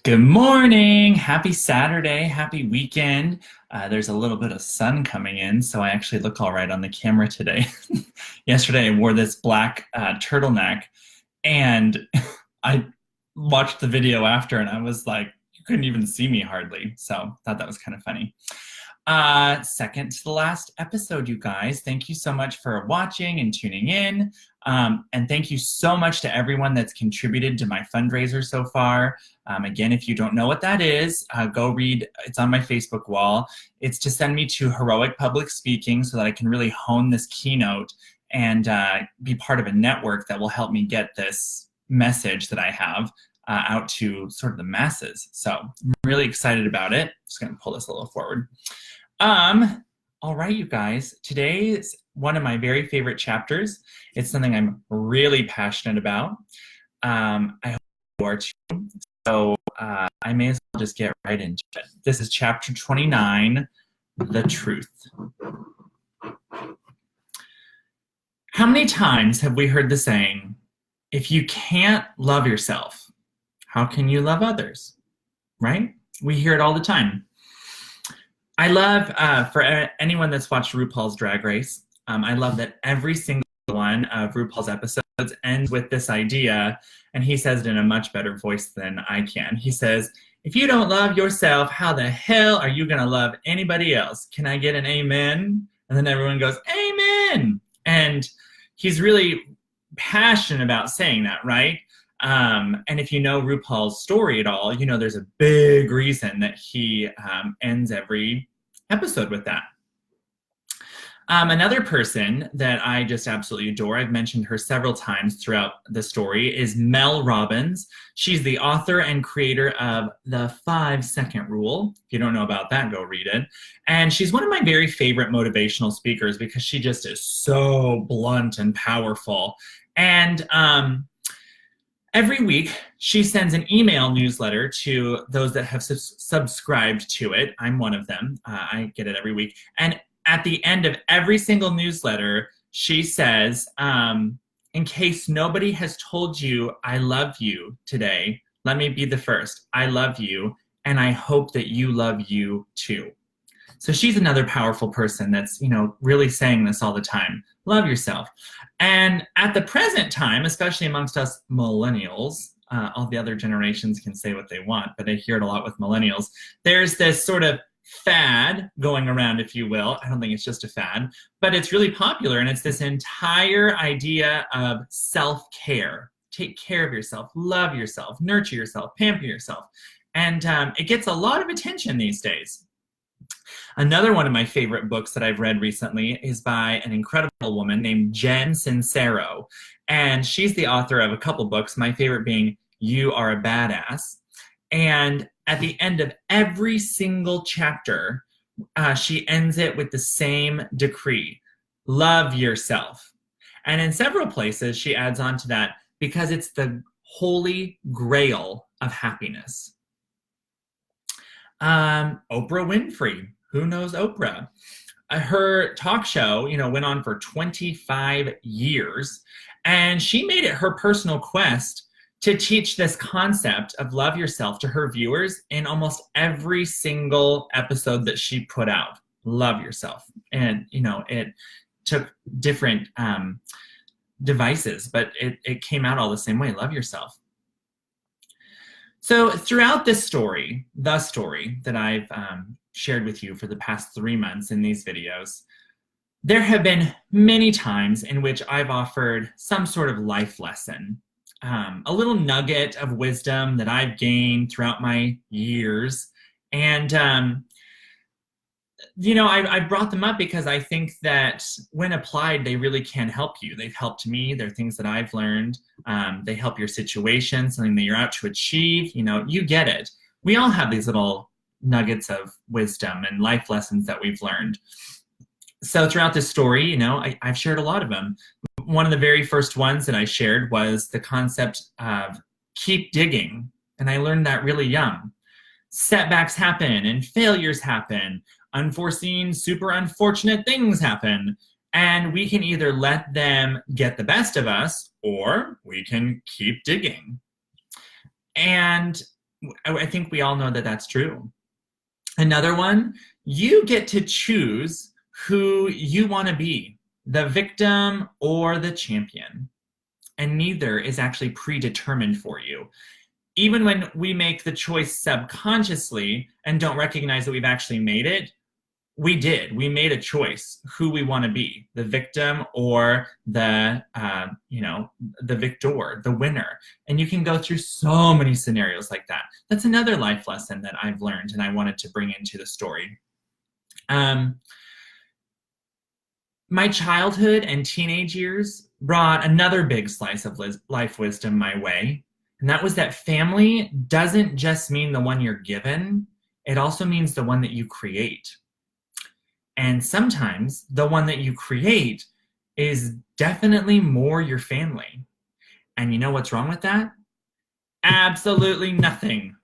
Good morning. Happy Saturday. Happy weekend. There's a little bit of sun coming in, so I actually look all right on the camera today. Yesterday, I wore this black turtleneck, and I watched the video after, and I was like, you couldn't even see me hardly. So thought that was kind of funny. Second to the last episode, you guys. Thank you so much for watching and tuning in. And thank you so much to everyone that's contributed to my fundraiser so far. Again, if you don't know what that is, go read. It's on my Facebook wall. It's to send me to Heroic Public Speaking so that I can really hone this keynote and be part of a network that will help me get this message that I have out to sort of the masses. So I'm really excited about it. Just going to pull this a little forward. All right, you guys. Today is one of my very favorite chapters. It's something I'm really passionate about. I hope you are too. So I may as well just get right into it. This is chapter 29, The Truth. How many times have we heard the saying, if you can't love yourself, how can you love others? Right? We hear it all the time. I love, for anyone that's watched RuPaul's Drag Race, I love that every single one of RuPaul's episodes ends with this idea, and he says it in a much better voice than I can. He says, if you don't love yourself, how the hell are you going to love anybody else? Can I get an amen? And then everyone goes, amen! And he's really passionate about saying that, right? And if you know RuPaul's story at all, you know there's a big reason that he ends every episode with that. Another person that I just absolutely adore, I've mentioned her several times throughout the story, is Mel Robbins. She's the author and creator of The 5-Second Rule. If you don't know about that, go read it. And she's one of my very favorite motivational speakers because she just is so blunt and powerful. And every week, she sends an email newsletter to those that have subscribed to it. I'm one of them. I get it every week. And at the end of every single newsletter, she says, in case nobody has told you I love you today, let me be the first. I love you, and I hope that you love you too. So she's another powerful person that's, really saying this all the time. Love yourself. And at the present time, especially amongst us millennials, all the other generations can say what they want, but I hear it a lot with millennials. There's this sort of fad going around, if you will. I don't think it's just a fad, but it's really popular, and it's this entire idea of self-care. Take care of yourself, love yourself, nurture yourself, pamper yourself. And it gets a lot of attention these days. Another one of my favorite books that I've read recently is by an incredible woman named Jen Sincero. And she's the author of a couple books, my favorite being You Are a Badass. And at the end of every single chapter, she ends it with the same decree: love yourself. And in several places, she adds on to that, because it's the holy grail of happiness. Oprah Winfrey. Who knows Oprah? Her talk show, went on for 25 years, and she made it her personal quest to teach this concept of love yourself to her viewers in almost every single episode that she put out. Love yourself. And, it took different devices, but it came out all the same way. Love yourself. So throughout this story, the story that I've shared with you for the past 3 months in these videos, there have been many times in which I've offered some sort of life lesson, a little nugget of wisdom that I've gained throughout my years. And, I brought them up because I think that when applied, they really can help you. They've helped me. They're things that I've learned. They help your situation, something that you're out to achieve. You get it. We all have these little nuggets of wisdom and life lessons that we've learned. So throughout this story, I've shared a lot of them. One of the very first ones that I shared was the concept of keep digging. And I learned that really young. Setbacks happen and failures happen. Unforeseen, super unfortunate things happen. And we can either let them get the best of us, or we can keep digging. And I think we all know that that's true. Another one, you get to choose who you want to be, the victim or the champion. And neither is actually predetermined for you. Even when we make the choice subconsciously and don't recognize that we've actually made it, we did. We made a choice who we want to be, the victim or the the victor, the winner. And you can go through so many scenarios like that. That's another life lesson that I've learned and I wanted to bring into the story. My childhood and teenage years brought another big slice of life wisdom my way. And that was that family doesn't just mean the one you're given, it also means the one that you create. And sometimes the one that you create is definitely more your family. And you know what's wrong with that? Absolutely nothing.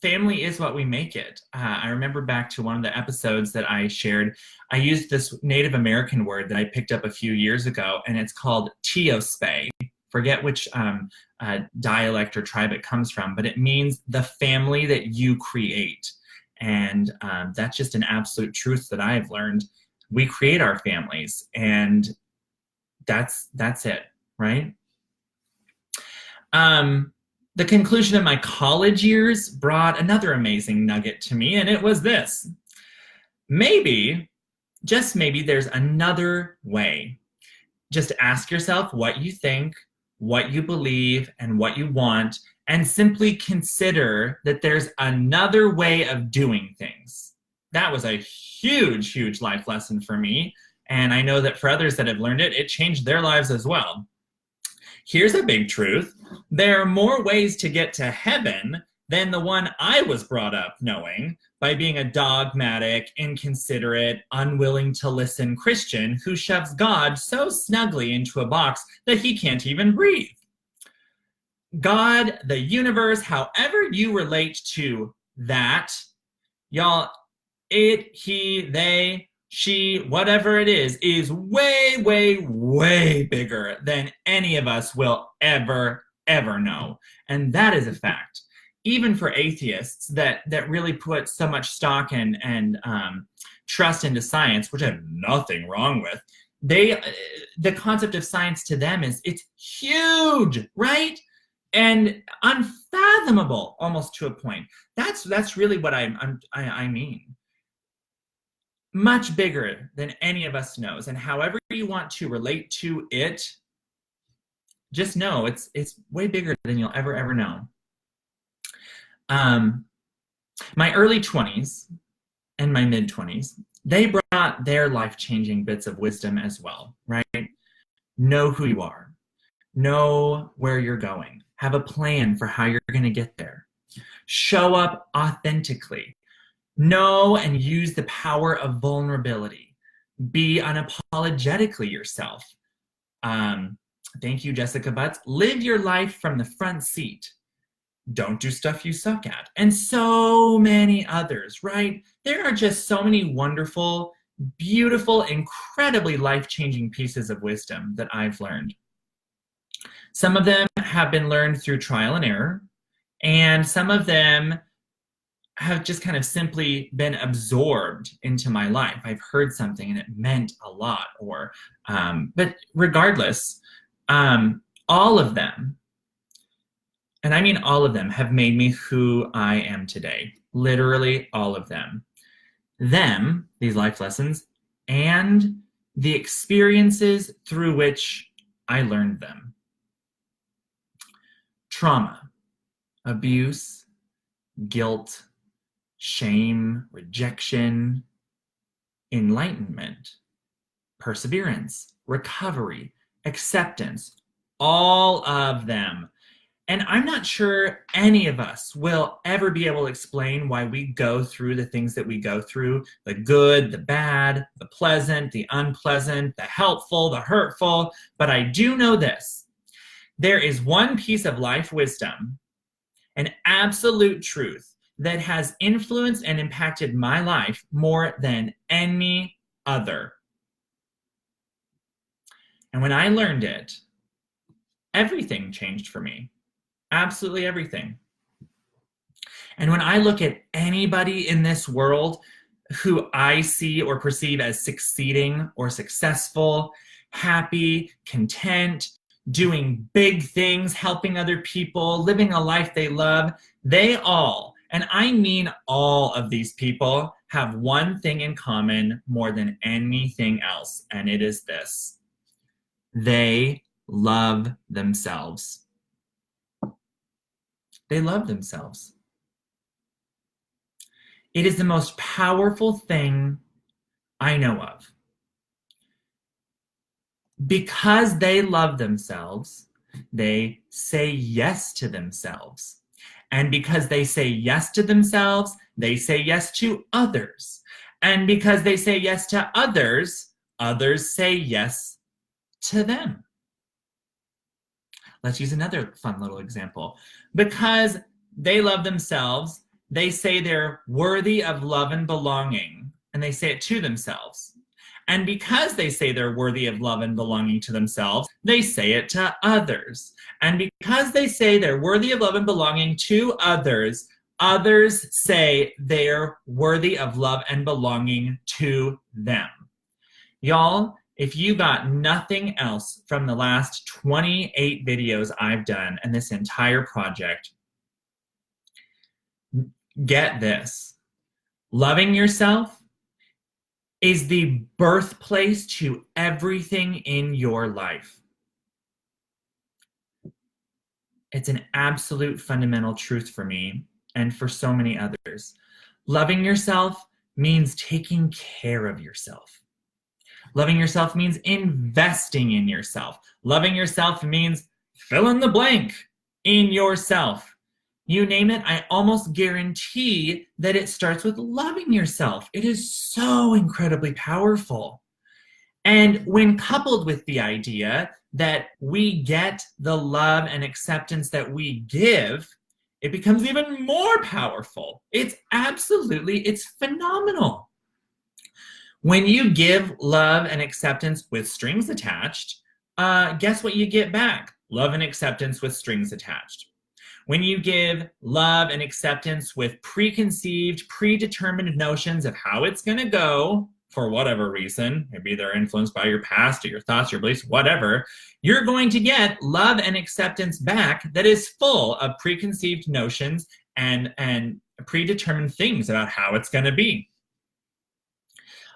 Family is what we make it. I remember back to one of the episodes that I shared, I used this Native American word that I picked up a few years ago, and it's called Teospe. Forget which dialect or tribe it comes from, but it means the family that you create. And that's just an absolute truth that I've learned. We create our families, and that's it, right? The conclusion of my college years brought another amazing nugget to me, and it was this. Maybe, just maybe, there's another way. Just ask yourself what you think, what you believe, and what you want, and simply consider that there's another way of doing things. That was a huge, huge life lesson for me, and I know that for others that have learned it, it changed their lives as well. Here's a big truth. There are more ways to get to heaven than the one I was brought up knowing by being a dogmatic, inconsiderate, unwilling to listen Christian who shoves God so snugly into a box that he can't even breathe. God, the universe, however you relate to that, y'all, it, he, they, she, whatever it is way, way, way bigger than any of us will ever know. And that is a fact. Even for atheists that really put so much stock and trust into science, which I have nothing wrong with, the concept of science to them is it's huge, right? And unfathomable almost to a point. That's really what I mean. Much bigger than any of us knows. And however you want to relate to it, just know it's way bigger than you'll ever know. My early 20s and my mid 20s, they brought their life-changing bits of wisdom as well, right? Know who you are. Know where you're going. Have a plan for how you're going to get there. Show up authentically. Know and use the power of vulnerability. Be unapologetically yourself. Thank you, Jessica Butts. Live your life from the front seat. Don't do stuff you suck at. And so many others, right? There are just so many wonderful, beautiful, incredibly life-changing pieces of wisdom that I've learned. Some of them have been learned through trial and error, and some of them have just kind of simply been absorbed into my life. I've heard something and it meant a lot, but regardless, all of them, and I mean all of them, have made me who I am today. Literally all of them. These life lessons, and the experiences through which I learned them. Trauma, abuse, guilt, shame, rejection, enlightenment, perseverance, recovery, acceptance, all of them. And I'm not sure any of us will ever be able to explain why we go through the things that we go through, the good, the bad, the pleasant, the unpleasant, the helpful, the hurtful. But I do know this. There is one piece of life wisdom, an absolute truth that has influenced and impacted my life more than any other. And when I learned it, everything changed for me. Absolutely everything. And when I look at anybody in this world who I see or perceive as succeeding or successful, happy, content, doing big things, helping other people, living a life they love, they all, and I mean all of these people, have one thing in common more than anything else, and it is this: they love themselves. They love themselves. It is the most powerful thing I know of. Because they love themselves, they say yes to themselves. And because they say yes to themselves, they say yes to others. And because they say yes to others, others say yes to them. Let's use another fun little example. Because they love themselves, they say they're worthy of love and belonging, and they say it to themselves. And because they say they're worthy of love and belonging to themselves, they say it to others. And because they say they're worthy of love and belonging to others, others say they're worthy of love and belonging to them. Y'all, if you got nothing else from the last 28 videos I've done and this entire project, get this. Loving yourself is the birthplace to everything in your life. It's an absolute fundamental truth for me and for so many others. Loving yourself means taking care of yourself. Loving yourself means investing in yourself. Loving yourself means fill in the blank in yourself. You name it, I almost guarantee that it starts with loving yourself. It is so incredibly powerful. And when coupled with the idea that we get the love and acceptance that we give, it becomes even more powerful. It's phenomenal. When you give love and acceptance with strings attached, guess what you get back? Love and acceptance with strings attached. When you give love and acceptance with preconceived, predetermined notions of how it's going to go, for whatever reason, maybe they're influenced by your past or your thoughts, your beliefs, whatever, you're going to get love and acceptance back that is full of preconceived notions and predetermined things about how it's going to be.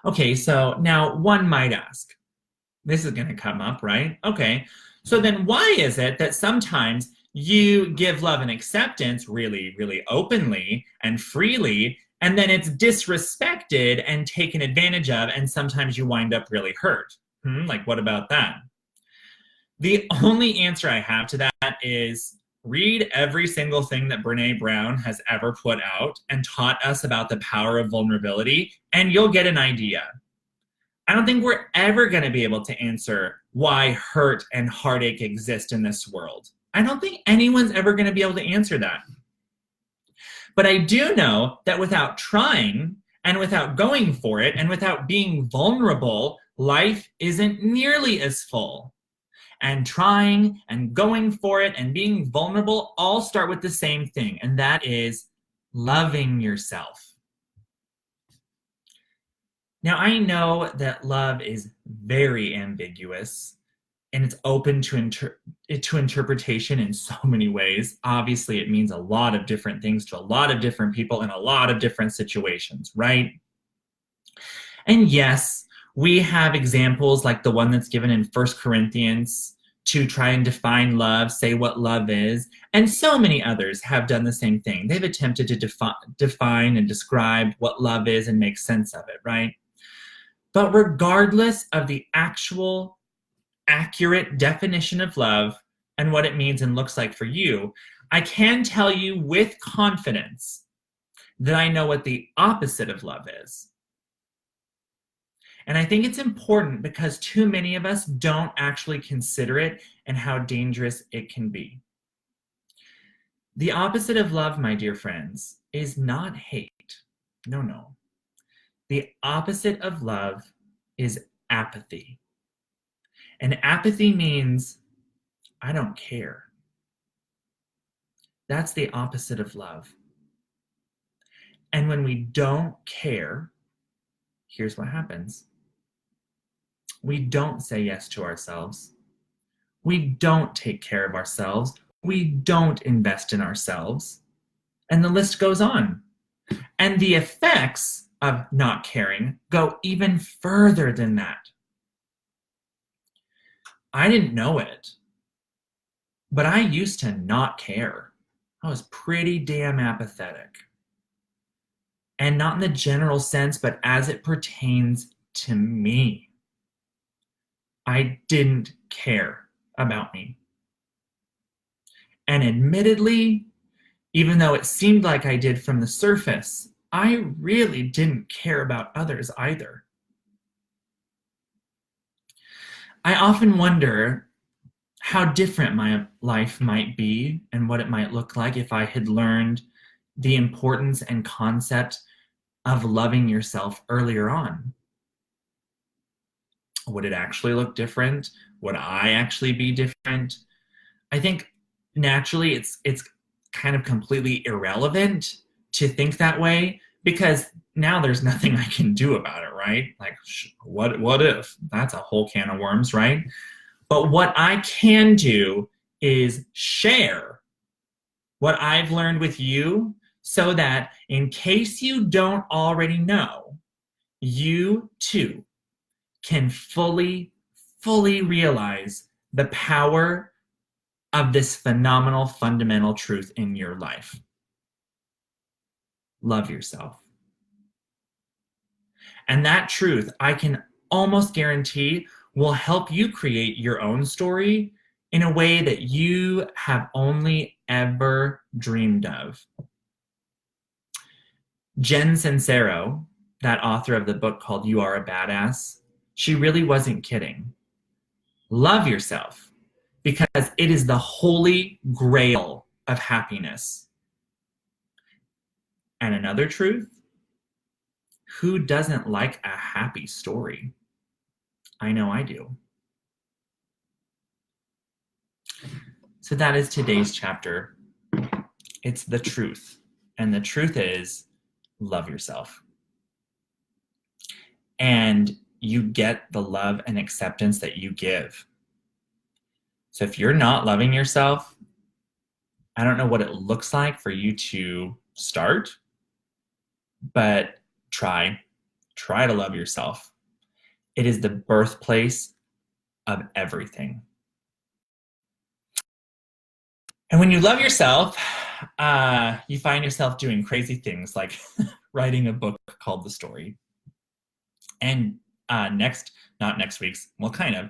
Okay, so now one might ask, this is going to come up, right? Okay, so then why is it that sometimes you give love and acceptance really, really openly and freely, and then it's disrespected and taken advantage of, and sometimes you wind up really hurt? Like, what about that? The only answer I have to that is read every single thing that Brené Brown has ever put out and taught us about the power of vulnerability, and you'll get an idea. I don't think we're ever going to be able to answer why hurt and heartache exist in this world. I don't think anyone's ever going to be able to answer that. But I do know that without trying and without going for it and without being vulnerable, life isn't nearly as full. And trying and going for it and being vulnerable all start with the same thing, and that is loving yourself. Now, I know that love is very ambiguous and it's open to interpretation in so many ways. Obviously, it means a lot of different things to a lot of different people in a lot of different situations, right? And yes, we have examples like the one that's given in 1 Corinthians to try and define love, say what love is, and so many others have done the same thing. They've attempted to define and describe what love is and make sense of it, right? But regardless of the actual accurate definition of love and what it means and looks like for you, I can tell you with confidence that I know what the opposite of love is. And I think it's important because too many of us don't actually consider it and how dangerous it can be. The opposite of love, my dear friends, is not hate. No. The opposite of love is apathy. And apathy means I don't care. That's the opposite of love. And when we don't care, here's what happens. We don't say yes to ourselves. We don't take care of ourselves. We don't invest in ourselves. And the list goes on. And the effects of not caring go even further than that. I didn't know it, but I used to not care. I was pretty damn apathetic. And not in the general sense, but as it pertains to me. I didn't care about me. And admittedly, even though it seemed like I did from the surface, I really didn't care about others either. I often wonder how different my life might be and what it might look like if I had learned the importance and concept of loving yourself earlier on. Would it actually look different? Would I actually be different? I think naturally it's kind of completely irrelevant to think that way because now there's nothing I can do about it, right? Like, what if? That's a whole can of worms, right? But what I can do is share what I've learned with you so that in case you don't already know, you too can fully realize the power of this phenomenal fundamental truth in your life. Love yourself. And that truth, I can almost guarantee, will help you create your own story in a way that you have only ever dreamed of. Jen Sincero, that author of the book called You Are a Badass, she really wasn't kidding. Love yourself because it is the holy grail of happiness. And another truth, who doesn't like a happy story? I know I do. So that is today's chapter. It's the truth. And the truth is, love yourself. And you get the love and acceptance that you give. So if you're not loving yourself, I don't know what it looks like for you to start, but try to love yourself. It is the birthplace of everything. And when you love yourself, you find yourself doing crazy things like writing a book called The Story. And not next week's, well, kind of,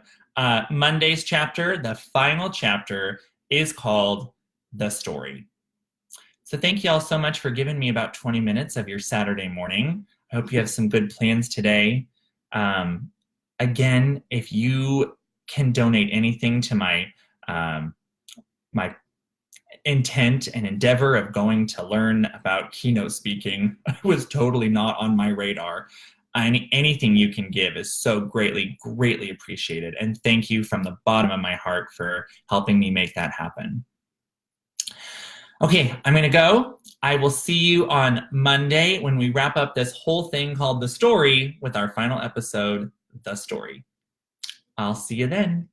Monday's chapter, the final chapter, is called The Story. So thank you all so much for giving me about 20 minutes of your Saturday morning. I hope you have some good plans today. Again, if you can donate anything to my my intent and endeavor of going to learn about keynote speaking was totally not on my radar. Anything you can give is so greatly appreciated. And thank you from the bottom of my heart for helping me make that happen. Okay, I'm gonna go. I will see you on Monday when we wrap up this whole thing called The Story with our final episode, The Story. I'll see you then.